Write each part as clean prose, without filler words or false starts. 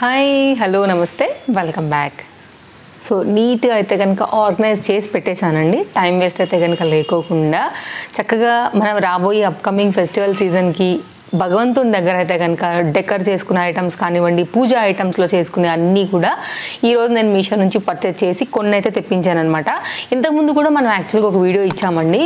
Hi hello నమస్తే welcome back. So నీట్గా అయితే కనుక ఆర్గనైజ్ చేసి పెట్టేశానండి. టైం వేస్ట్ అయితే కనుక లేకోకుండా చక్కగా మనం రాబోయే అప్కమింగ్ ఫెస్టివల్ సీజన్కి భగవంతుని దగ్గర అయితే కనుక డెకర్ చేసుకునే ఐటమ్స్ కానివ్వండి, పూజ ఐటమ్స్లో చేసుకునే అన్నీ కూడా ఈరోజు నేను మీషో నుంచి పర్చేజ్ చేసి కొన్ని అయితే తెప్పించాను అనమాట. ఇంతకుముందు కూడా మనం యాక్చువల్గా ఒక వీడియో ఇచ్చామండి.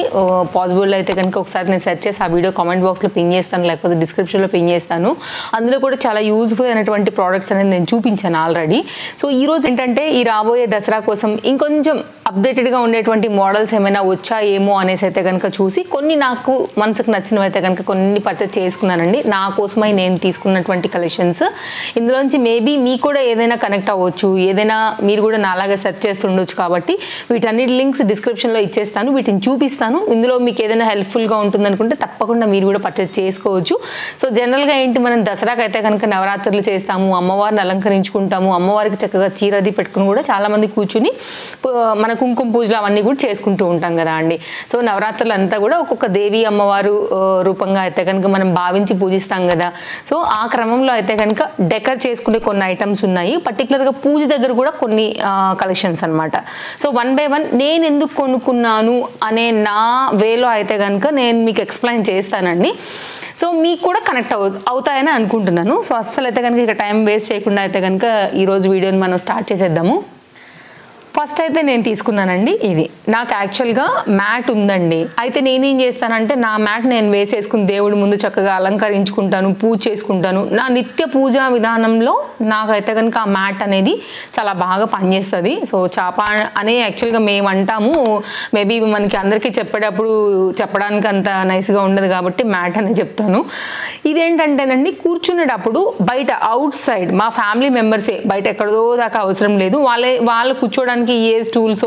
పాసిబుల్ అయితే కనుక ఒకసారి నేను సెర్చ్ చేసి ఆ వీడియో కామెంట్ బాక్స్లో పిన్ చేస్తాను, లేకపోతే డిస్క్రిప్షన్లో పిన్ చేస్తాను. అందులో కూడా చాలా యూజ్ఫుల్ అయినటువంటి ప్రోడక్ట్స్ అనేది నేను చూపించాను ఆల్రెడీ. సో ఈరోజు ఏంటంటే ఈ రాబోయే దసరా కోసం ఇంకొంచెం అప్డేటెడ్గా ఉండేటువంటి మోడల్స్ ఏమైనా వచ్చాయేమో అనేసి అయితే కనుక చూసి కొన్ని నాకు మనసుకు నచ్చినవి అయితే కనుక కొన్ని పర్చేజ్ చేసుకున్నానండి. నా కోసమై నేను తీసుకున్నటువంటి కలెక్షన్స్. ఇందులోంచి మేబీ మీకు కూడా ఏదైనా కనెక్ట్ అవ్వచ్చు, ఏదైనా మీరు కూడా నాలాగా సెర్చ్ చేస్తుండొచ్చు. కాబట్టి వీటన్నిటి లింక్స్ డిస్క్రిప్షన్లో ఇచ్చేస్తాను, వీటిని చూపిస్తాను. ఇందులో మీకు ఏదైనా హెల్ప్ఫుల్గా ఉంటుంది అనుకుంటే తప్పకుండా మీరు కూడా పర్చేజ్ చేసుకోవచ్చు. సో జనరల్గా ఏంటి, మనం దసరాకి అయితే కనుక నవరాత్రులు చేస్తాము, అమ్మవారిని అలంకరించుకుంటాము, అమ్మవారికి చక్కగా చీరది పెట్టుకుని కూడా చాలామంది కూర్చుని మన కుంకుమ పూజలు అవన్నీ కూడా చేసుకుంటూ ఉంటాం కదా అండి. సో నవరాత్రులు అంతా కూడా ఒక్కొక్క దేవి అమ్మవారు రూపంగా అయితే కనుక మనం భావించి పూజిస్తాం కదా. సో ఆ క్రమంలో అయితే కనుక డెకర్ చేసుకునే కొన్ని ఐటమ్స్ ఉన్నాయి. పర్టికులర్గా పూజ దగ్గర కూడా కొన్ని కలెక్షన్స్ అనమాట. సో వన్ బై వన్ నేను ఎందుకు కొనుక్కున్నాను అనే నా వేలో అయితే కనుక నేను మీకు ఎక్స్ప్లెయిన్ చేస్తానండి. సో మీకు కూడా కనెక్ట్ అవుతాయని అనుకుంటున్నాను. సో అస్సలు అయితే కనుక ఇక టైం వేస్ట్ చేయకుండా అయితే కనుక ఈరోజు వీడియోని మనం స్టార్ట్ చేసేద్దాము. ఫస్ట్ అయితే నేను తీసుకున్నానండి ఇది. నాకు యాక్చువల్గా మ్యాట్ ఉందండి. అయితే నేనేం చేస్తానంటే నా మ్యాట్ నేను వేసేసుకుని దేవుడి ముందు చక్కగా అలంకరించుకుంటాను, పూజ చేసుకుంటాను. నా నిత్య పూజా విధానంలో నాకైతే కనుక ఆ మ్యాట్ అనేది చాలా బాగా పనిచేస్తుంది. సో చాప అనే యాక్చువల్గా మేము అంటాము. మేబీ మనకి అందరికీ చెప్పేటప్పుడు చెప్పడానికి అంత నైస్గా ఉండదు కాబట్టి మ్యాట్ అనే చెప్తాను. ఇదేంటంటేనండి, కూర్చునేటప్పుడు బయట అవుట్ సైడ్ మా ఫ్యామిలీ మెంబర్సే, బయట ఎక్కడో దాకా అవసరం లేదు, వాళ్ళు కూర్చోడానికి ఏ స్టూల్స్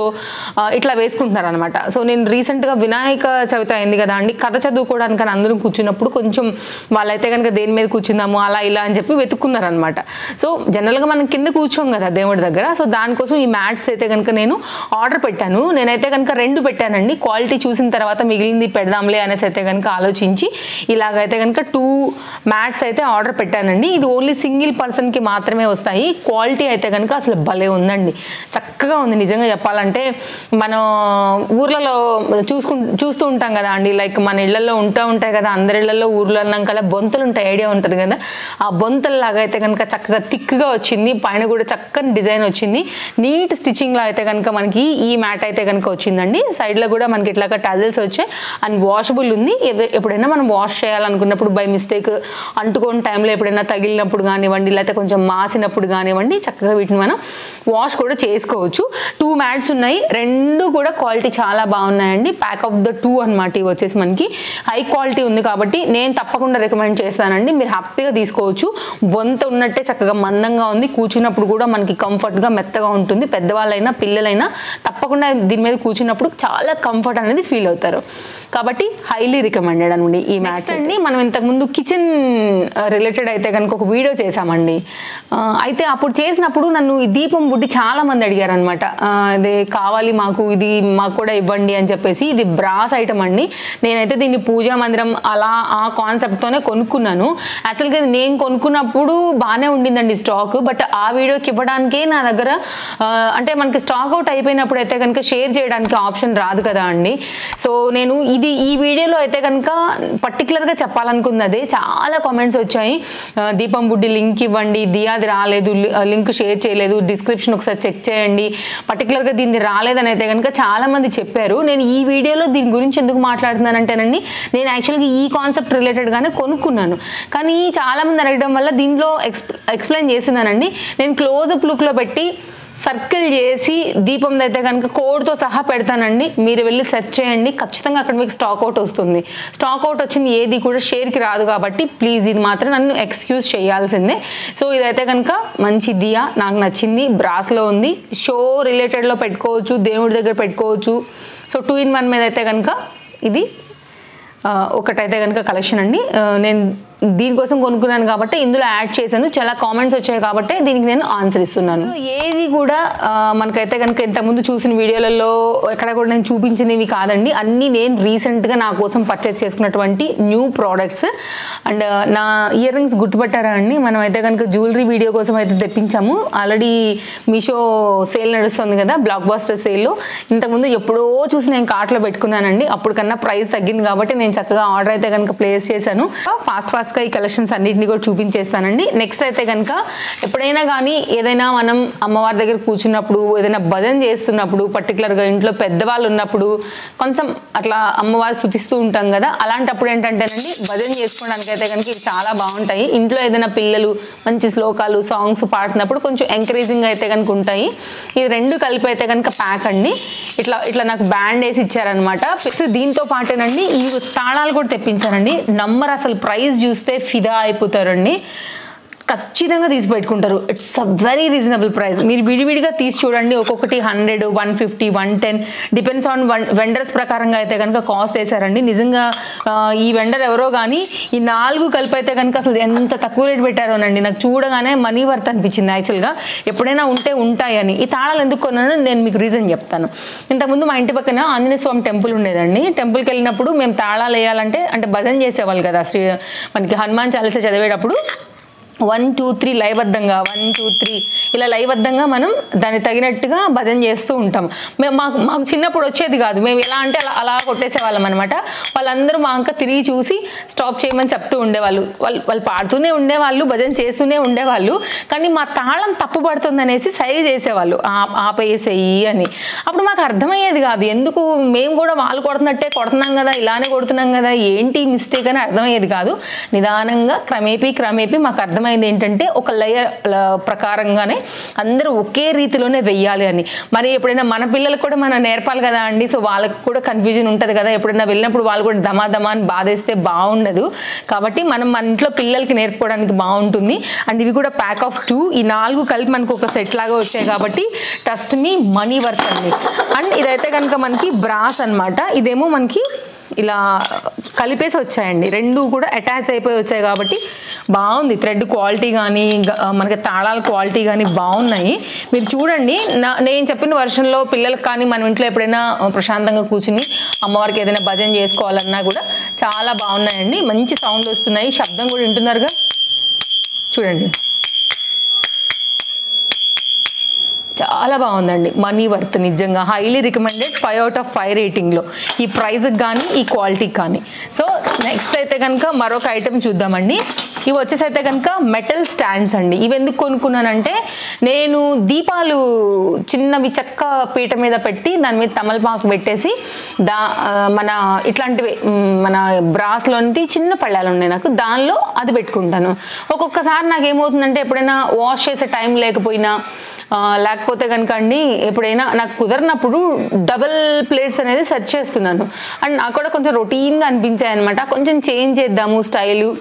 ఇట్లా వేసుకుంటున్నారు అనమాట. సో నేను రీసెంట్గా వినాయక చవితి అయింది కదా అండి, కథ చదువుకోవడానికి అందరం కూర్చున్నప్పుడు కొంచెం వాళ్ళైతే కనుక దేని మీద కూర్చుందాము అలా ఇలా అని చెప్పి వెతుక్కున్నారనమాట. సో జనరల్గా మనం కింద కూర్చోం కదా దేవుడి దగ్గర. సో దానికోసం ఈ మ్యాట్స్ అయితే కనుక నేను ఆర్డర్ పెట్టాను. నేనైతే కనుక 2 పెట్టానండి. క్వాలిటీ చూసిన తర్వాత మిగిలింది పెడదాంలే అనేసి అయితే కనుక ఆలోచించి ఇలాగైతే కనుక 2 మ్యాట్స్ అయితే ఆర్డర్ పెట్టానండి. ఇది ఓన్లీ సింగిల్ పర్సన్కి మాత్రమే వస్తాయి. క్వాలిటీ అయితే కనుక అసలు భలే ఉందండి, చక్కగా ఉంది. నిజంగా చెప్పాలంటే మనం ఊర్లలో చూస్తూ ఉంటాం కదా అండి, లైక్ మన ఇళ్లలో ఉంటాయి కదా, అందరి ఇళ్లలో ఊర్లో అన్నాకల్లా బొంతలు ఉంటాయి, ఐడియా ఉంటుంది కదా. ఆ బొంతల్లాగా అయితే కనుక చక్కగా థిక్గా వచ్చింది, పైన కూడా చక్కని డిజైన్ వచ్చింది, నీట్ స్టిచ్చింగ్లో అయితే కనుక మనకి ఈ మ్యాట్ అయితే కనుక వచ్చిందండి. సైడ్లో కూడా మనకి ఇట్లాగా టజల్స్ వచ్చాయి అండ్ వాషబుల్ ఉంది. ఎప్పుడైనా మనం వాష్ చేయాలనుకున్నప్పుడు బై మిస్టేక్ అంటుకోని టైంలో ఎప్పుడైనా తగిలినప్పుడు కానివ్వండి, లేకపోతే కొంచెం మాసినప్పుడు కానివ్వండి, చక్కగా వీటిని మనం వాష్ కూడా చేసుకోవచ్చు. 2 మ్యాట్స్ ఉన్నాయి, 2 కూడా క్వాలిటీ చాలా బాగున్నాయండి. ప్యాక్ ఆఫ్ ద 2 అనమాట. ఇవి వచ్చేసి మనకి హై క్వాలిటీ ఉంది కాబట్టి నేను తప్పకుండా రికమెండ్ చేస్తానండి. మీరు హ్యాపీగా తీసుకోవచ్చు. బొంత ఉన్నట్టే చక్కగా మందంగా ఉంది, కూర్చున్నప్పుడు కూడా మనకి కంఫర్ట్గా మెత్తగా ఉంటుంది. పెద్దవాళ్ళైనా పిల్లలైనా తప్పకుండా దీని మీద కూర్చున్నప్పుడు చాలా కంఫర్ట్ అనేది ఫీల్ అవుతారు. కాబట్టి హైలీ రికమెండెడ్ అండి ఈ మ్యాట్స్ అండి. మనం ఇంతకుముందు కిచెన్ రిలేటెడ్ అయితే కనుక ఒక వీడియో చేసామండి. అయితే అప్పుడు చేసినప్పుడు నన్ను ఈ దీపం బుడ్డి చాలా మంది అడిగారు అనమాట. అదే కావాలి మాకు, ఇది మాకు కూడా ఇవ్వండి అని చెప్పేసి. ఇది బ్రాస్ ఐటమ్ అండి. నేనైతే దీన్ని పూజా మందిరం అలా ఆ కాన్సెప్ట్తోనే కొనుక్కున్నాను. యాక్చువల్గా నేను కొనుక్కున్నప్పుడు బాగానే ఉండిందండి స్టాక్. బట్ ఆ వీడియోకి ఇవ్వడానికే నా దగ్గర అంటే మనకి స్టాక్ అవుట్ అయిపోయినప్పుడు అయితే కనుక షేర్ చేయడానికి ఆప్షన్ రాదు కదా అండి. సో నేను ఈ వీడియోలో అయితే కనుక పర్టికులర్గా చెప్పాలనుకుంది అదే. చాలా కామెంట్స్ వచ్చాయి, దీపం బుడ్డి లింక్ ఇవ్వండి, దియాది రాలేదు, లింక్ షేర్ చేయలేదు, డిస్క్రిప్షన్ ఒకసారి చెక్ చేయండి, పర్టికులర్గా దీన్ని రాలేదని అయితే కనుక చాలామంది చెప్పారు. నేను ఈ వీడియోలో దీని గురించి ఎందుకు మాట్లాడుతున్నానంటేనండి, నేను యాక్చువల్గా ఈ కాన్సెప్ట్ రిలేటెడ్గానే కొనుక్కున్నాను. కానీ చాలామంది అడగడం వల్ల దీంట్లో ఎక్స్ప్లెయిన్ చేస్తున్నానండి. నేను క్లోజప్ లుక్లో పెట్టి సర్కిల్ చేసి దీపం అయితే కనుక కోడ్తో సహా పెడతానండి. మీరు వెళ్ళి సెర్చ్ చేయండి, ఖచ్చితంగా అక్కడ మీకు స్టాక్ అవుట్ వస్తుంది. స్టాక్ అవుట్ వచ్చింది ఏది కూడా షేర్కి రాదు కాబట్టి ప్లీజ్ ఇది మాత్రం నన్ను ఎక్స్క్యూజ్ చేయాల్సిందే. సో ఇదైతే కనుక మంచి దియా, నాకు నచ్చింది. బ్రాస్లో ఉంది, షో రిలేటెడ్లో పెట్టుకోవచ్చు, దేవుడి దగ్గర పెట్టుకోవచ్చు. సో 2 in 1 మీద అయితే కనుక ఇది ఒకటైతే కనుక కలెక్షన్ అండి. నేను దీనికోసం కొనుక్కున్నాను కాబట్టి ఇందులో యాడ్ చేశాను. చాలా కామెంట్స్ వచ్చాయి కాబట్టి దీనికి నేను ఆన్సర్ ఇస్తున్నాను. ఏది కూడా మనకైతే కనుక ఇంతకుముందు చూసిన వీడియోలలో ఎక్కడ కూడా నేను చూపించినవి కాదండి. అన్నీ నేను రీసెంట్గా నా కోసం పర్చేస్ చేసుకున్నటువంటి న్యూ ప్రోడక్ట్స్. అండ్ నా ఇయర్ రింగ్స్ గుర్తుపట్టారా అండి? మనం అయితే కనుక జ్యువెలరీ వీడియో కోసం అయితే తెప్పించాము. ఆల్రెడీ మీషో సేల్ నడుస్తుంది కదా, బ్లాక్ బాస్టర్ సేల్లో. ఇంతకుముందు ఎప్పుడో చూసి నేను కార్ట్లో పెట్టుకున్నానండి. అప్పుడు కన్నా ప్రైస్ తగ్గింది కాబట్టి నేను చక్కగా ఆర్డర్ అయితే కనుక ప్లేస్ చేశాను. ఫాస్ట్గా ఈ కలెక్షన్స్ అన్నింటినీ కూడా చూపించేస్తానండి. నెక్స్ట్ అయితే కనుక ఎప్పుడైనా కానీ ఏదైనా మనం అమ్మవారి దగ్గర కూర్చున్నప్పుడు, ఏదైనా భజన చేస్తున్నప్పుడు, పర్టికులర్గా ఇంట్లో పెద్దవాళ్ళు ఉన్నప్పుడు కొంచెం అట్లా అమ్మవారు స్తుతిస్తూ ఉంటాం కదా, అలాంటప్పుడు ఏంటంటేనండి భజన చేసుకోవడానికి అయితే కనుక ఇవి చాలా బాగుంటాయి. ఇంట్లో ఏదైనా పిల్లలు మంచి శ్లోకాలు సాంగ్స్ పాడుతున్నప్పుడు కొంచెం ఎంకరేజింగ్ అయితే కనుక ఉంటాయి. ఇది రెండు కలిపి అయితే కనుక ప్యాక్ అండి. ఇట్లా నాకు బ్యాండ్ వేసి ఇచ్చారనమాట. దీంతో పాటేనండి ఈ తాళాలు కూడా తెప్పించారండి. నంబర్ అసలు ప్రైస్ చూస్తే ఫిదా అయిపోతారండి. ఖచ్చితంగా తీసి పెట్టుకుంటారు. It's a very reasonable price. మీరు విడివిడిగా తీసి చూడండి, ఒక్కొక్కటి 100, 150, 110 డిపెండ్స్ ఆన్ వెండర్స్ ప్రకారంగా అయితే కనుక కాస్ట్ వేసారండి. నిజంగా ఈ వెండర్ ఎవరో కానీ ఈ 4 కలిపి అయితే కనుక అసలు ఎంత తక్కువ రేట్ పెట్టారోనండి. నాకు చూడగానే మనీ వర్త్ అనిపించింది యాక్చువల్గా. ఎప్పుడైనా ఉంటే ఉంటాయని. ఈ తాళాలు ఎందుకు కొన్నానో నేను మీకు రీజన్ చెప్తాను. ఇంతకుముందు మా ఇంటి పక్కన ఆంజనేయ స్వామి టెంపుల్ ఉండేదండి. టెంపుల్కి వెళ్ళినప్పుడు మేము తాళాలు వేయాలంటే అంటే భజన చేసేవాళ్ళు కదా, మనకి హనుమాన్ చాలీసా చదివేటప్పుడు 1 2 3 లయబద్ధంగా 1 2 3 ఇలా లయబద్ధంగా మనం దాన్ని తగినట్టుగా భజన చేస్తూ ఉంటాం. మాకు చిన్నప్పుడు వచ్చేది కాదు. మేము ఎలా అంటే అలా కొట్టేసేవాళ్ళం అనమాట. వాళ్ళందరూ మా అంక తిరిగి చూసి స్టాప్ చేయమని చెప్తూ ఉండేవాళ్ళు. వాళ్ళు పాడుతూనే ఉండేవాళ్ళు, భజన చేస్తూనే ఉండేవాళ్ళు. కానీ మా తాళం తప్పు పడుతుంది అనేసి సైగ చేసేవాళ్ళు, ఆపేసేయి అని. అప్పుడు మాకు అర్థమయ్యేది కాదు. ఎందుకు మేము కూడా వాళ్ళు కొడుతున్నట్టే కొడుతున్నాం కదా, ఇలానే కొడుతున్నాం కదా, ఏంటి మిస్టేక్ అని అర్థమయ్యేది కాదు. నిదానంగా క్రమేపీ మాకు అర్థమైంది ఏంటంటే ఒక లయ ప్రకారంగానే అందరూ ఒకే రీతిలోనే వెయ్యాలి అని. మరి ఎప్పుడైనా మన పిల్లలకు కూడా మనం నేర్పాలి కదా అండి. సో వాళ్ళకి కూడా కన్ఫ్యూజన్ ఉంటుంది కదా, ఎప్పుడైనా వెళ్ళినప్పుడు వాళ్ళు కూడా దమా అని బాధేస్తే బాగుండదు. కాబట్టి మనం మన ఇంట్లో పిల్లలకి నేర్పుకోవడానికి బాగుంటుంది. అండ్ ఇవి కూడా ప్యాక్ ఆఫ్ 2, ఈ 4 కలిపి మనకు ఒక సెట్ లాగా వచ్చాయి కాబట్టి ట్రస్ట్ మీ, మనీ వర్త్ అండి. అండ్ ఇదైతే కనుక మనకి బ్రాస్ అనమాట. ఇదేమో మనకి ఇలా కలిపేసి వచ్చాయండి. రెండు కూడా అటాచ్ అయిపోయి వచ్చాయి కాబట్టి బాగుంది. థ్రెడ్ క్వాలిటీ కానీ మనకి తాళాల క్వాలిటీ కానీ బాగున్నాయి. మీరు చూడండి, నేను చెప్పిన వర్షన్లో పిల్లలకు కానీ మన ఇంట్లో ఎప్పుడైనా ప్రశాంతంగా కూర్చుని అమ్మవారికి ఏదైనా భజన చేసుకోవాలన్నా కూడా చాలా బాగున్నాయండి. మంచి సౌండ్ వస్తున్నాయి, శబ్దం కూడా వింటున్నారుగా చూడండి. చాలా బాగుందండి, మనీ వర్త్ నిజంగా. హైలీ రికమెండెడ్, 5 out of 5 రేటింగ్లో ఈ ప్రైజ్కి కానీ ఈ క్వాలిటీకి కానీ. సో నెక్స్ట్ అయితే కనుక మరొక ఐటెం చూద్దామండి. ఇవి వచ్చేసి అయితే కనుక మెటల్ స్టాండ్స్ అండి. ఇవి ఎందుకు కొనుక్కున్నానంటే నేను దీపాలు చిన్నవి చెక్క పీట మీద పెట్టి దాని మీద తమలపాకు పెట్టేసి మన ఇట్లాంటివి మన బ్రాస్లోంటి చిన్న పళ్ళాలు ఉన్నాయి నాకు, దానిలో అది పెట్టుకుంటాను. ఒక్కొక్కసారి నాకు ఏమవుతుందంటే ఎప్పుడైనా వాష్ చేసే టైం లేకపోయినా లేకపోతే కనుక అండి ఎప్పుడైనా నాకు కుదరినప్పుడు డబుల్ ప్లేట్స్ అనేది సెర్చ్ చేస్తున్నాను. అండ్ నాకు కూడా కొంచెం రొటీన్గా అనిపించాయి అనమాట. కొంచెం చేంజ్ చేద్దాము స్టైలు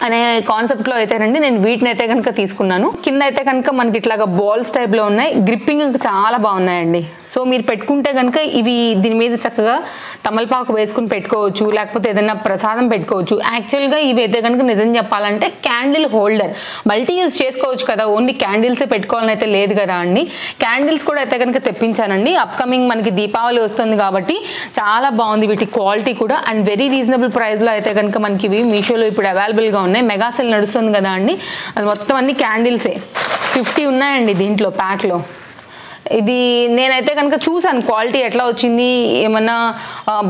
అనే కాన్సెప్ట్లో అయితేనండి నేను వీటిని అయితే కనుక తీసుకున్నాను. కింద అయితే కనుక మనకి ఇట్లాగా బాల్స్ టైప్లో ఉన్నాయి, గ్రిప్పింగ్ చాలా బాగున్నాయండి. సో మీరు పెట్టుకుంటే కనుక ఇవి దీని మీద చక్కగా తమలపాకు వేసుకుని పెట్టుకోవచ్చు, లేకపోతే ఏదైనా ప్రసాదం పెట్టుకోవచ్చు. యాక్చువల్గా ఇవి అయితే కనుక నిజం చెప్పాలంటే క్యాండిల్ హోల్డర్, మల్టీ యూజ్ చేసుకోవచ్చు కదా, ఓన్లీ క్యాండిల్సే పెట్టుకోవాలని అయితే లేదు కదా అండి. క్యాండిల్స్ కూడా అయితే కనుక తెప్పించానండి. అప్కమింగ్ మనకి దీపావళి వస్తుంది కాబట్టి చాలా బాగుంది వీటి క్వాలిటీ కూడా. అండ్ వెరీ రీజనబుల్ ప్రైస్లో అయితే కనుక మనకి ఇవి మీషోలో ఇప్పుడు అవైలబుల్గా ఉన్నాయి. మెగా సేల్ నడుస్తుంది కదా అండి, అది మొత్తం అన్ని క్యాండిల్సే. 50 ఉన్నాయండి దీంట్లో ప్యాక్లో. ఇది నేనైతే కనుక చూసాను క్వాలిటీ ఎట్లా వచ్చింది, ఏమన్నా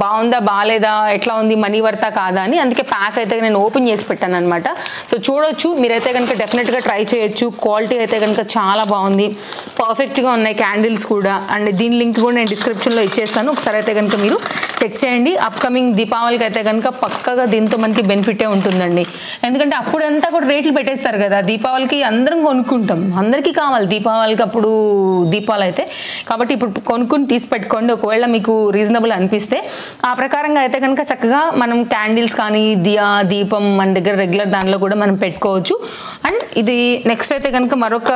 బాగుందా బాగాలేదా, ఎట్లా ఉంది, మనీ వర్తా కాదా అని. అందుకే ప్యాక్ అయితే నేను ఓపెన్ చేసి పెట్టాను అనమాట. సో చూడొచ్చు, మీరైతే కనుక డెఫినెట్గా ట్రై చేయొచ్చు. క్వాలిటీ అయితే కనుక చాలా బాగుంది, పర్ఫెక్ట్గా ఉన్నాయి క్యాండిల్స్ కూడా. అండ్ దీని లింక్ కూడా నేను డిస్క్రిప్షన్లో ఇచ్చేస్తాను, ఒకసారి అయితే కనుక మీరు చెక్ చేయండి. అప్కమింగ్ దీపావళికి అయితే కనుక పక్కగా దీంతో మనకి బెనిఫిటే ఉంటుందండి. ఎందుకంటే అప్పుడంతా కూడా రేట్లు పెట్టేస్తారు కదా, దీపావళికి అందరం కొనుక్కుంటాం, అందరికీ కావాలి దీపావళికి అప్పుడు దీపాలు అయితే. కాబట్టి ఇప్పుడు కొనుక్కుని తీసి పెట్టుకోండి, ఒకవేళ మీకు రీజనబుల్ అనిపిస్తే. ఆ ప్రకారంగా అయితే కనుక చక్కగా మనం క్యాండిల్స్ కానీ దీపం మన దగ్గర రెగ్యులర్ దానిలో కూడా మనం పెట్టుకోవచ్చు. అండ్ ఇది నెక్స్ట్ అయితే కనుక మరొక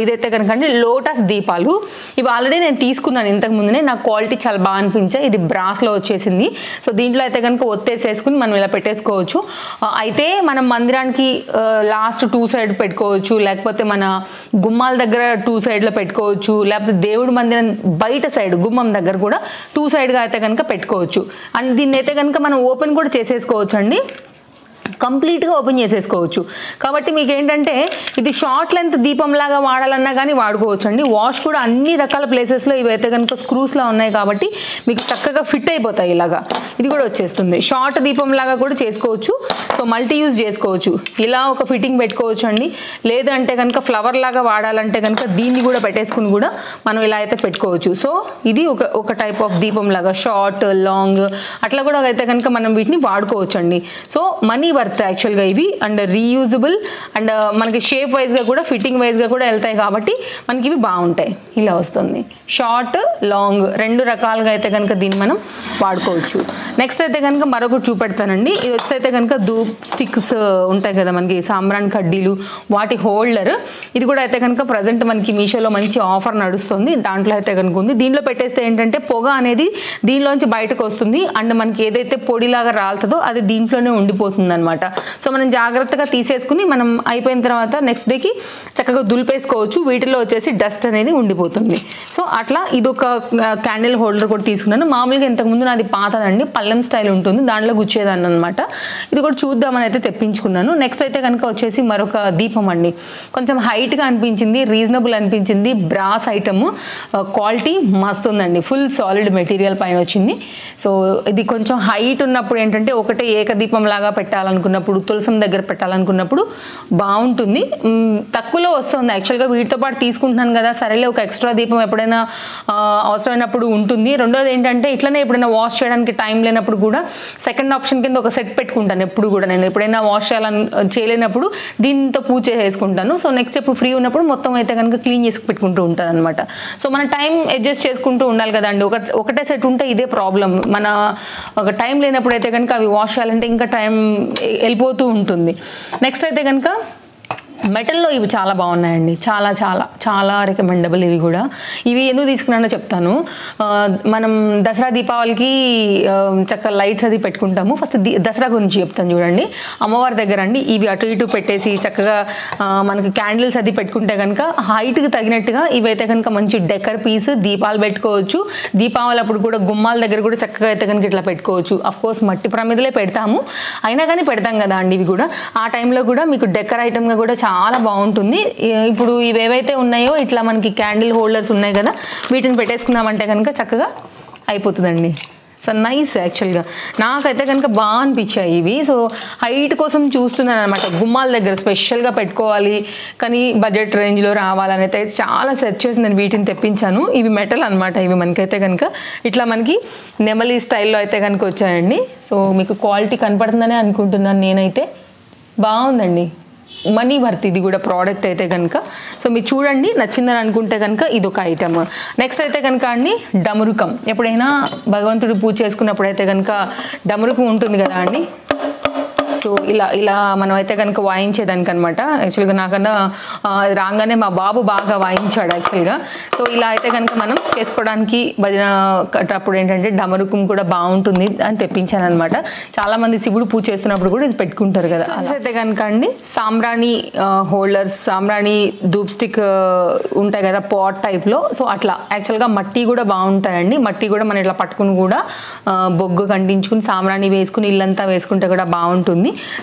ఇదైతే కనుక అండి లోటస్ దీపాలు. ఇవి ఆల్రెడీ నేను తీసుకున్నాను ఇంతకు ముందునే, నాకు క్వాలిటీ చాలా బాగా అనిపించాయి. ఇది బ్రాస్లో వచ్చేసింది. సో దీంట్లో అయితే కనుక ఒత్తేసేసుకుని మనం ఇలా పెట్టేసుకోవచ్చు. అయితే మనం మందిరానికి లాస్ట్ 2 సైడ్ పెట్టుకోవచ్చు, లేకపోతే మన గుమ్మాల దగ్గర 2 సైడ్లో పెట్టుకోవచ్చు, లేకపోతే దేవుడి మందిరం బయట సైడ్ గుమ్మం దగ్గర కూడా 2 సైడ్గా అయితే కనుక పెట్టుకోవచ్చు. అండ్ దీన్ని అయితే కనుక మనం ఓపెన్ కూడా చేసేసుకోవచ్చు అండి, కంప్లీట్గా ఓపెన్ చేసేసుకోవచ్చు. కాబట్టి మీకు ఏంటంటే ఇది షార్ట్ లెంత్ దీపంలాగా వాడాలన్నా కానీ వాడుకోవచ్చు అండి. వాష్ కూడా అన్ని రకాల ప్లేసెస్లో ఇవైతే కనుక స్క్రూస్లో ఉన్నాయి కాబట్టి మీకు చక్కగా ఫిట్ అయిపోతాయి. ఇలాగా ఇది కూడా వచ్చేస్తుంది. షార్ట్ దీపంలాగా కూడా చేసుకోవచ్చు. సో మల్టీ యూజ్ చేసుకోవచ్చు. ఇలా ఒక ఫిట్టింగ్ పెట్టుకోవచ్చు అండి. లేదంటే కనుక ఫ్లవర్ లాగా వాడాలంటే కనుక దీన్ని కూడా పెట్టేసుకుని కూడా మనం ఇలా అయితే పెట్టుకోవచ్చు. సో ఇది ఒక టైప్ ఆఫ్ దీపం లాగా షార్ట్ లాంగ్ అట్లా కూడా అయితే కనుక మనం వీటిని వాడుకోవచ్చు అండి. సో మనీ వర్త్ యాక్చువల్గా ఇవి, అండ్ రీయూజబుల్, అండ్ మనకి షేప్ వైజ్గా కూడా ఫిట్టింగ్ వైజ్గా కూడా వెళ్తాయి కాబట్టి మనకి ఇవి బాగుంటాయి. ఇలా వస్తుంది షార్ట్ లాంగ్ 2 రకాలుగా అయితే కనుక దీన్ని మనం వాడుకోవచ్చు. నెక్స్ట్ అయితే కనుక మరొకటి చూపెడతానండి. ఇది వచ్చి అయితే కనుక ధూప్ స్టిక్స్ ఉంటాయి కదా మనకి, సాంబ్రాన్ కడ్డీలు, వాటి హోల్డర్. ఇది కూడా అయితే కనుక ప్రజెంట్ మనకి మీషోలో మంచి ఆఫర్ నడుస్తుంది. దాంట్లో అయితే కనుక ఉంది. దీంట్లో పెట్టేస్తే ఏంటంటే పొగ అనేది దీనిలోంచి బయటకు వస్తుంది, అండ్ మనకి ఏదైతే పొడిలాగా రాలుతుందో అది దీంట్లోనే ఉండిపోతుంది అనమాట. సో మనం జాగ్రత్తగా తీసేసుకుని మనం అయిపోయిన తర్వాత నెక్స్ట్ డేకి చక్కగా దులిపేసుకోవచ్చు. వీటిలో వచ్చేసి డస్ట్ అనేది ఉండిపోతుంది. సో అట్లా ఇదొక క్యాండిల్ హోల్డర్ కూడా తీసుకున్నాను. మామూలుగా ఇంతకుముందు నాది పాతదండి, పల్లెం స్టైల్ ఉంటుంది, దాంట్లో గుచ్చేదాన్ని అనమాట. ఇది కూడా చూద్దామని అయితే తెప్పించుకున్నాను. నెక్స్ట్ అయితే కనుక వచ్చేసి మరొక దీపం అండి. కొంచెం హైట్గా అనిపించింది, రీజనబుల్ అనిపించింది, బ్రాస్ ఐటమ్, క్వాలిటీ మస్తు ఉందండి. ఫుల్ సాలిడ్ మెటీరియల్ పైన వచ్చింది. సో ఇది కొంచెం హైట్ ఉన్నప్పుడు ఏంటంటే ఒకటే ఏకదీపం లాగా పెట్టాలనుకున్నప్పుడు, తులసం దగ్గర పెట్టాలనుకున్నప్పుడు బాగుంటుంది. తక్కువలో వస్తుంది యాక్చువల్గా. వీటితో పాటు తీసుకుంటున్నాను కదా, సరేలే ఒక ఎక్స్ట్రా దీపం ఎప్పుడైనా అవసరమైనప్పుడు ఉంటుంది. రెండోది ఏంటంటే ఇట్లనే ఎప్పుడైనా వాష్ చేయడానికి టైం లేనప్పుడు కూడా సెకండ్ ఆప్షన్ కింద ఒక సెట్ పెట్టుకుంటాను. ఎప్పుడు కూడా నేను ఎప్పుడైనా వాష్ చేయలేనప్పుడు దీంతో పూజ చేసుకుంటాను. సో నెక్స్ట్ ఎప్పుడు ఫ్రీ ఉన్నప్పుడు మొత్తం అయితే కనుక క్లీన్ చేసి పెట్టుకుంటూ ఉంటాను అనమాట. సో మన టైం అడ్జస్ట్ చేసుకుంటూ ఉండాలి కదండి. ఒకటే సెట్ ఉంటే ఇదే ప్రాబ్లం. మన ఒక టైం లేనప్పుడు అయితే కనుక అవి వాష్ చేయాలంటే ఇంకా టైం వెళ్ళిపోతూ ఉంటుంది. నెక్స్ట్ అయితే కనుక మెటల్లో ఇవి చాలా బాగున్నాయండి. చాలా చాలా చాలా రికమెండబుల్ ఇవి కూడా. ఇవి ఎందుకు తీసుకున్నానో చెప్తాను. మనం దసరా దీపావళికి చక్కగా లైట్స్ అది పెట్టుకుంటాము. ఫస్ట్ దసరా గురించి చెప్తాను చూడండి. అమ్మవారి దగ్గర అండి ఇవి అటు ఇటు పెట్టేసి చక్కగా మనకి క్యాండిల్స్ అది పెట్టుకుంటే కనుక హైట్కి తగినట్టుగా ఇవైతే కనుక మంచి డెకర్ పీస్, దీపాలు పెట్టుకోవచ్చు. దీపావళి అప్పుడు కూడా గుమ్మాల దగ్గర కూడా చక్కగా అయితే కనుక ఇట్లా పెట్టుకోవచ్చు. అఫ్కోర్స్ మట్టి ప్రమిదలే పెడతాము, అయినా కానీ పెడతాం కదా అండి. ఇవి కూడా ఆ టైంలో కూడా మీకు డెకర్ ఐటమ్గా కూడా చాలా బాగుంటుంది. ఇప్పుడు ఇవేవైతే ఉన్నాయో ఇట్లా మనకి క్యాండిల్ హోల్డర్స్ ఉన్నాయి కదా, వీటిని పెట్టేసుకున్నామంటే కనుక చక్కగా అయిపోతుందండి. సో నైస్ యాక్చువల్గా నాకైతే కనుక బాగా అనిపించాయి ఇవి. సో హైట్ కోసం చూస్తున్నాను అనమాట. గుమ్మాల దగ్గర స్పెషల్గా పెట్టుకోవాలి కానీ బడ్జెట్ రేంజ్లో రావాలని అయితే చాలా సెర్చ్ చేసి నేను వీటిని తెప్పించాను. ఇవి మెటల్ అనమాట. ఇవి మనకైతే కనుక ఇట్లా మనకి నెమలి స్టైల్లో అయితే కనుక వచ్చాయండి. సో మీకు క్వాలిటీ కనపడుతుందని అనుకుంటున్నాను నేనైతే. బాగుందండి, మనీ వర్త్ ఇది కూడా ప్రోడక్ట్ అయితే కనుక. సో మీరు చూడండి, నచ్చిందని అనుకుంటే కనుక ఇది ఒక ఐటమ్. నెక్స్ట్ అయితే కనుక అండి డమరుకం. ఎప్పుడైనా భగవంతుడు పూజ చేసుకున్నప్పుడు అయితే కనుక డమరుకం ఉంటుంది కదా అండి. సో ఇలా మనం అయితే కనుక వాయించేదానికి అనమాట. యాక్చువల్గా నాకన్నా రాగానే మా బాబు బాగా వాయించాడు యాక్చువల్గా. సో ఇలా అయితే కనుక మనం చేసుకోవడానికి భజన కట్టప్పుడు ఏంటంటే డమరుకం కూడా బాగుంటుంది అని తెప్పించాను అనమాట. చాలామంది శివుడు పూజ చేస్తున్నప్పుడు కూడా ఇది పెట్టుకుంటారు కదా. అలా అయితే కనుక అండి సాంబ్రాణి హోల్డర్స్, సాంబ్రాణి ధూప్ స్టిక్ ఉంటాయి కదా పాట్ టైప్లో. సో అట్లా యాక్చువల్గా మట్టి కూడా బాగుంటాయండి. మట్టి కూడా మనం ఇట్లా పట్టుకుని కూడా బొగ్గు కంటించుకుని సాంబ్రాణి వేసుకుని ఇల్లంతా వేసుకుంటే కూడా బాగుంటుంది.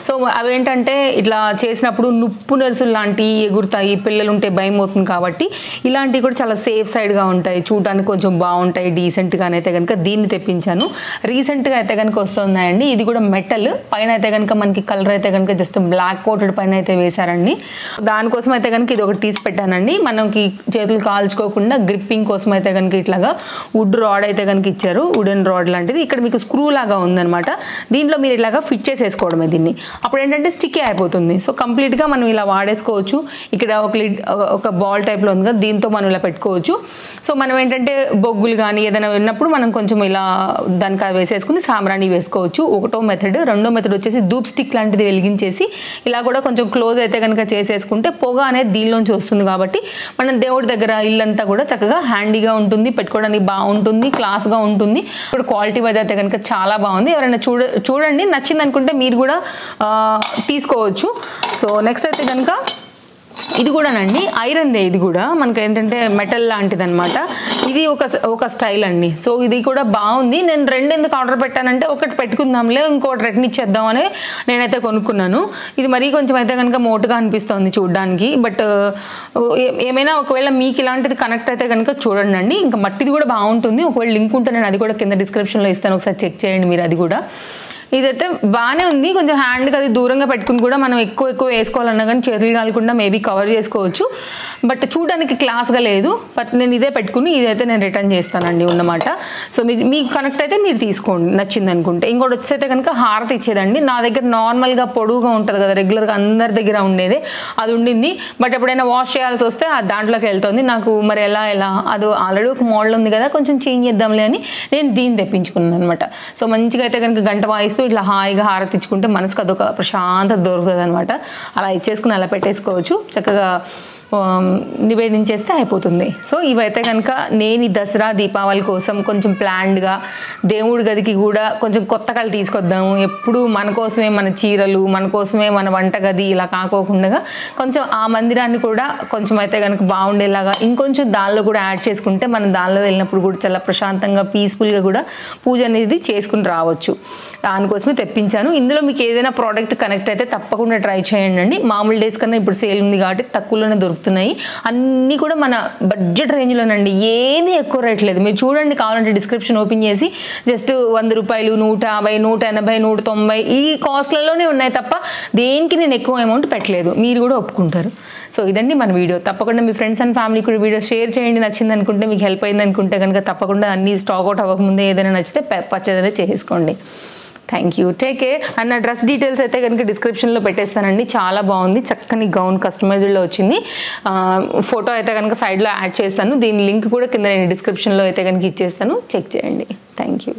సో అవేంటంటే ఇట్లా చేసినప్పుడు నుప్పు నెరుసులు లాంటివి ఎగురుతాయి, పిల్లలు ఉంటే భయం అవుతుంది కాబట్టి ఇలాంటివి కూడా చాలా సేఫ్ సైడ్గా ఉంటాయి, చూడడానికి కొంచెం బాగుంటాయి డీసెంట్గా అయితే కనుక దీన్ని తెప్పించాను. రీసెంట్గా అయితే కనుక వస్తున్నాయండి. ఇది కూడా మెటల్ పైన అయితే కనుక మనకి కలర్ అయితే కనుక జస్ట్ బ్లాక్ కోటెడ్ పైన అయితే వేశారండి. దానికోసం అయితే కనుక ఇది ఒకటి తీసి పెట్టానండి. మనకి చేతులు కాల్చుకోకుండా గ్రిప్పింగ్ కోసం అయితే కనుక ఇట్లాగా వుడ్ రాడ్ అయితే కనుక ఇచ్చారు, వుడెన్ రాడ్ లాంటిది. ఇక్కడ మీకు స్క్రూ లాగా ఉందనమాట. దీంట్లో మీరు ఇలాగా ఫిట్ చేసేసుకోవడమే దీన్ని. అప్పుడు ఏంటంటే స్టిక్కీ అయిపోతుంది. సో కంప్లీట్గా మనం ఇలా వాడేసుకోవచ్చు. ఇక్కడ ఒక బాల్ టైప్లో ఉంది కదా, దీంతో మనం ఇలా పెట్టుకోవచ్చు. సో మనం ఏంటంటే బొగ్గులు కానీ ఏదైనా ఉన్నప్పుడు మనం కొంచెం ఇలా దానికి వేసేసుకుని సాంబ్రాణి వేసుకోవచ్చు. ఒకటో మెథడ్. రెండో మెథడ్ వచ్చేసి ధూప్ స్టిక్ లాంటిది వెలిగించేసి ఇలా కూడా కొంచెం క్లోజ్ అయితే కనుక చేసేసుకుంటే పొగ అనేది దీనిలోంచి వస్తుంది కాబట్టి మనం దేవుడి దగ్గర ఇల్లంతా కూడా చక్కగా హ్యాండీగా ఉంటుంది, పెట్టుకోవడానికి బాగుంటుంది, క్లాస్గా ఉంటుంది. ఇప్పుడు క్వాలిటీ వైజ్ అయితే కనుక చాలా బాగుంది. ఎవరైనా చూడండి, నచ్చింది అనుకుంటే మీరు కూడా తీసుకోవచ్చు. సో నెక్స్ట్ అయితే కనుక ఇది కూడానండి ఐరన్దే. ఇది కూడా మనకి ఏంటంటే మెటల్ లాంటిది అనమాట. ఇది ఒక స్టైల్ అండి. సో ఇది కూడా బాగుంది. నేను 2 ఎందుకు ఆర్డర్ పెట్టానంటే ఒకటి పెట్టుకుందాంలే, ఇంకోటి రిటర్న్ ఇచ్చేద్దామని నేనైతే కొనుక్కున్నాను. ఇది మరీ కొంచెం అయితే కనుక మోటుగా అనిపిస్తుంది చూడడానికి. బట్ ఏమైనా ఒకవేళ మీకు ఇలాంటిది కనెక్ట్ అయితే కనుక చూడండి. ఇంకా మట్టిది కూడా బాగుంటుంది. ఒకవేళ లింక్ ఉంటే నేను అది కూడా కింద డిస్క్రిప్షన్లో ఇస్తాను, ఒకసారి చెక్ చేయండి మీరు అది కూడా. ఇదైతే బాగానే ఉంది. కొంచెం హ్యాండ్కి అది దూరంగా పెట్టుకుని కూడా మనం ఎక్కువ వేసుకోవాలన్నా కానీ చేతులు కాలకుండా మేబీ కవర్ చేసుకోవచ్చు. బట్ చూడడానికి క్లాస్గా లేదు. బట్ నేను ఇదే పెట్టుకుని ఇదైతే నేను రిటర్న్ చేస్తానండి ఉన్నమాట. సో మీకు కనెక్ట్ అయితే మీరు తీసుకోండి నచ్చింది అనుకుంటే. ఇంకోటి వచ్చేస్తే కనుక హారతి ఇచ్చేదండి. నా దగ్గర నార్మల్గా పొడుగుగా ఉంటుంది కదా, రెగ్యులర్గా అందరి దగ్గర ఉండేదే, అది ఉండింది. బట్ ఎప్పుడైనా వాష్ చేయాల్సి వస్తే దాంట్లోకి వెళ్తుంది. నాకు మరి ఎలా అది ఆల్రెడీ ఒక మోడల్ ఉంది కదా, కొంచెం చేంజ్ చేద్దాంలే అని నేను దీన్ని తెప్పించుకున్నాను అనమాట. సో మంచిగా అయితే కనుక గంట వాయిస్తూ ఇట్లా హాయిగా హారతి ఇచ్చుకుంటే మనసుకు అదొక ప్రశాంతత దొరుకుతుంది అనమాట. అలా ఇచ్చేసుకుని అలా పెట్టేసుకోవచ్చు, చక్కగా నివేదించేస్తే అయిపోతుంది. సో ఇవైతే కనుక నేను ఈ దసరా దీపావళి కోసం కొంచెం ప్లాన్డ్గా దేవుడి గదికి కూడా కొంచెం కొత్త కళ తీసుకొద్దాము. ఎప్పుడు మన కోసమే మన చీరలు, మన కోసమే మన వంటగది ఇలా కాకోకుండా కొంచెం ఆ మందిరాన్ని కూడా కొంచెం అయితే కనుక బాగుండేలాగా ఇంకొంచెం దానిలో కూడా యాడ్ చేసుకుంటే మనం దానిలో వెళ్ళినప్పుడు కూడా చాలా ప్రశాంతంగా పీస్ఫుల్గా కూడా పూజ అనేది చేసుకుని రావచ్చు. దానికోసమే తెప్పించాను. ఇందులో మీకు ఏదైనా ప్రోడక్ట్ కనెక్ట్ అయితే తప్పకుండా ట్రై చేయండి. మామూలు డేస్ కన్నా ఇప్పుడు సేల్ ఉంది కాబట్టి తక్కువలోనే దొరుకుతున్నాయి. అన్నీ కూడా మన బడ్జెట్ రేంజ్లోనండి, ఏది ఎక్కువ రేట్ లేదు. మీరు చూడండి, కావాలంటే డిస్క్రిప్షన్ ఓపెన్ చేసి జస్ట్ 100 రూపాయలు, 150, 180, 190 ఈ కాస్ట్లలోనే ఉన్నాయి తప్ప దేనికి నేను ఎక్కువ అమౌంట్ పెట్టలేదు. మీరు కూడా ఒప్పుకుంటారు. సో ఇదండి మన వీడియో. తప్పకుండా మీ ఫ్రెండ్స్ అండ్ ఫ్యామిలీ కూడా వీడియో షేర్ చేయండి. నచ్చింది అనుకుంటే, మీకు హెల్ప్ అయింది అనుకుంటే కనుక తప్పకుండా అన్ని స్టాక్ అవుట్ అవ్వకముందే ఏదైనా నచ్చితే పర్చేజ్ అనేది చేసుకోండి. Thank you, take care. And నా డ్రెస్ డీటెయిల్స్ అయితే కనుక డిస్క్రిప్షన్లో పెట్టేస్తానండి. చాలా బాగుంది, చక్కని గౌన్ కస్టమైజ్డ్లో వచ్చింది. ఫోటో అయితే కనుక సైడ్లో యాడ్ చేస్తాను. దీని లింక్ కూడా కింద నేను డిస్క్రిప్షన్లో అయితే కనుక ఇచ్చేస్తాను, చెక్ చేయండి. Thank you.